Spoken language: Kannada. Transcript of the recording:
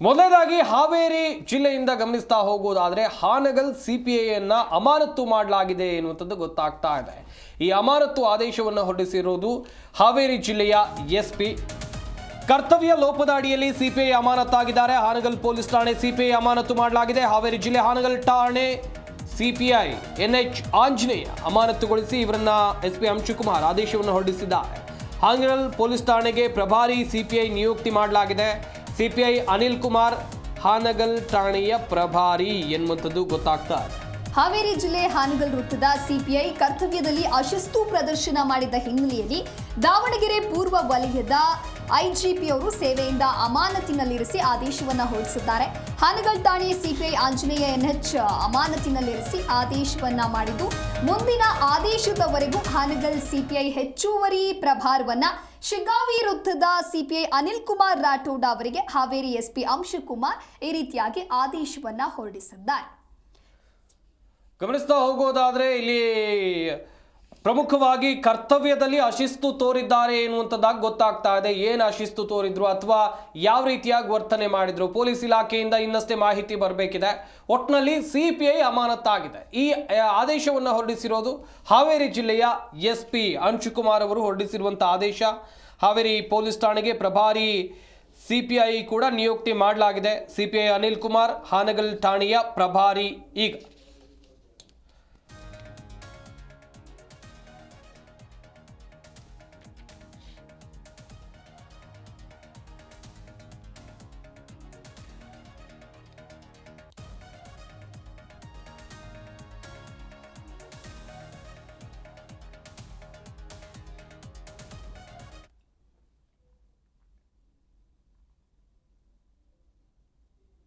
ಮೊದಲನೇದಾಗಿ ಹಾವೇರಿ ಜಿಲ್ಲೆಯಿಂದ ಗಮನಿಸ್ತಾ ಹೋಗೋದಾದ್ರೆ ಹಾನಗಲ್ ಸಿಪಿಐಯನ್ನ ಅಮಾನತು ಮಾಡಲಾಗಿದೆ ಎನ್ನುವಂಥದ್ದು ಗೊತ್ತಾಗ್ತಾ ಇದೆ. ಈ ಅಮಾನತು ಆದೇಶವನ್ನು ಹೊರಡಿಸಿರುವುದು ಹಾವೇರಿ ಜಿಲ್ಲೆಯ ಎಸ್ಪಿ. ಕರ್ತವ್ಯ ಲೋಪದ ಅಡಿಯಲ್ಲಿ ಸಿಪಿಐ ಅಮಾನತಾಗಿದ್ದಾರೆ. ಹಾನಗಲ್ ಪೊಲೀಸ್ ಠಾಣೆ ಸಿಪಿಐ ಅಮಾನತು ಮಾಡಲಾಗಿದೆ. ಹಾವೇರಿ ಜಿಲ್ಲೆ ಹಾನಗಲ್ ಠಾಣೆ ಸಿಪಿಐ ಎನ್ಎಚ್ ಆಂಜನೇಯ ಅಮಾನತುಗೊಳಿಸಿ ಇವರನ್ನ ಎಸ್ಪಿ ಅಂಶುಕುಮಾರ್ ಆದೇಶವನ್ನು ಹೊರಡಿಸಿದ್ದಾರೆ. ಹಾನಗಲ್ ಪೊಲೀಸ್ ಠಾಣೆಗೆ ಪ್ರಭಾರಿ ಸಿಪಿಐ ನಿಯುಕ್ತಿ ಮಾಡಲಾಗಿದೆ. ಸಿಪಿಐ ಅನಿಲ್ ಕುಮಾರ್ ಹಾನಗಲ್ ಠಾಣೆಯ ಪ್ರಭಾರಿ ಎನ್ನುವಂಥದ್ದು ಗೊತ್ತಾಗ್ತಾ ಇದೆ. ಹಾವೇರಿ ಜಿಲ್ಲೆ ಹಾನಗಲ್ ವೃತ್ತದ ಸಿಪಿಐ ಕರ್ತವ್ಯದಲ್ಲಿ ಅಶಿಸ್ತು ಪ್ರದರ್ಶನ ಮಾಡಿದ ಹಿನ್ನೆಲೆಯಲ್ಲಿ ದಾವಣಗೆರೆ ಪೂರ್ವ ವಲಯದ ಐಜಿಪಿ ಅವರು ಸೇವೆಯಿಂದ ಅಮಾನತಿನಲ್ಲಿರಿಸಿ ಆದೇಶವನ್ನು ಹೊರಡಿಸಿದ್ದಾರೆ. ಹಾನಗಲ್ ಠಾಣೆ ಸಿಪಿಐ ಆಂಜನೇಯ ಎನ್ಎಚ್ ಅಮಾನತಿನಲ್ಲಿರಿಸಿ ಆದೇಶವನ್ನ ಮಾಡಿದ್ದು, ಮುಂದಿನ ಆದೇಶದವರೆಗೂ ಹಾನಗಲ್ ಸಿಪಿಐ ಹೆಚ್ಚುವರಿ ಪ್ರಭಾರವನ್ನ ಶಿಗ್ಗಾವಿ ವೃತ್ತದ ಸಿಪಿಐ ಅನಿಲ್ ಕುಮಾರ್ ರಾಠೋಡ್ ಅವರಿಗೆ ಹಾವೇರಿ ಎಸ್ಪಿ ಅಂಶುಕುಮಾರ್ ಈ ರೀತಿಯಾಗಿ ಆದೇಶವನ್ನ ಹೊರಡಿಸಿದ್ದಾರೆ. ಗಮನಿಸ್ತಾ ಹೋಗೋದಾದ್ರೆ ಇಲ್ಲಿ ಪ್ರಮುಖವಾಗಿ ಕರ್ತವ್ಯದಲ್ಲಿ ಅಶಿಸ್ತು ತೋರಿದ್ದಾರೆ ಎನ್ನುವಂಥದ್ದಾಗಿ ಗೊತ್ತಾಗ್ತಾ ಇದೆ. ಏನು ಅಶಿಸ್ತು ತೋರಿದ್ರು ಅಥವಾ ಯಾವ ರೀತಿಯಾಗಿ ವರ್ತನೆ ಮಾಡಿದ್ರು, ಪೊಲೀಸ್ ಇಲಾಖೆಯಿಂದ ಇನ್ನಷ್ಟೇ ಮಾಹಿತಿ ಬರಬೇಕಿದೆ. ಒಟ್ಟಿನಲ್ಲಿ ಸಿಪಿಐ ಅಮಾನತಾಗಿದೆ. ಈ ಆದೇಶವನ್ನು ಹೊರಡಿಸಿರೋದು ಹಾವೇರಿ ಜಿಲ್ಲೆಯ ಎಸ್ಪಿ ಅಂಶುಕುಮಾರ್ ಅವರು ಹೊರಡಿಸಿರುವಂಥ ಆದೇಶ. ಹಾವೇರಿ ಪೊಲೀಸ್ ಠಾಣೆಗೆ ಪ್ರಭಾರಿ ಸಿಪಿಐ ಕೂಡ ನಿಯುಕ್ತಿ ಮಾಡಲಾಗಿದೆ. ಸಿಪಿಐ ಅನಿಲ್ ಕುಮಾರ್ ಹಾನಗಲ್ ಠಾಣೆಯ ಪ್ರಭಾರಿ ಈಗ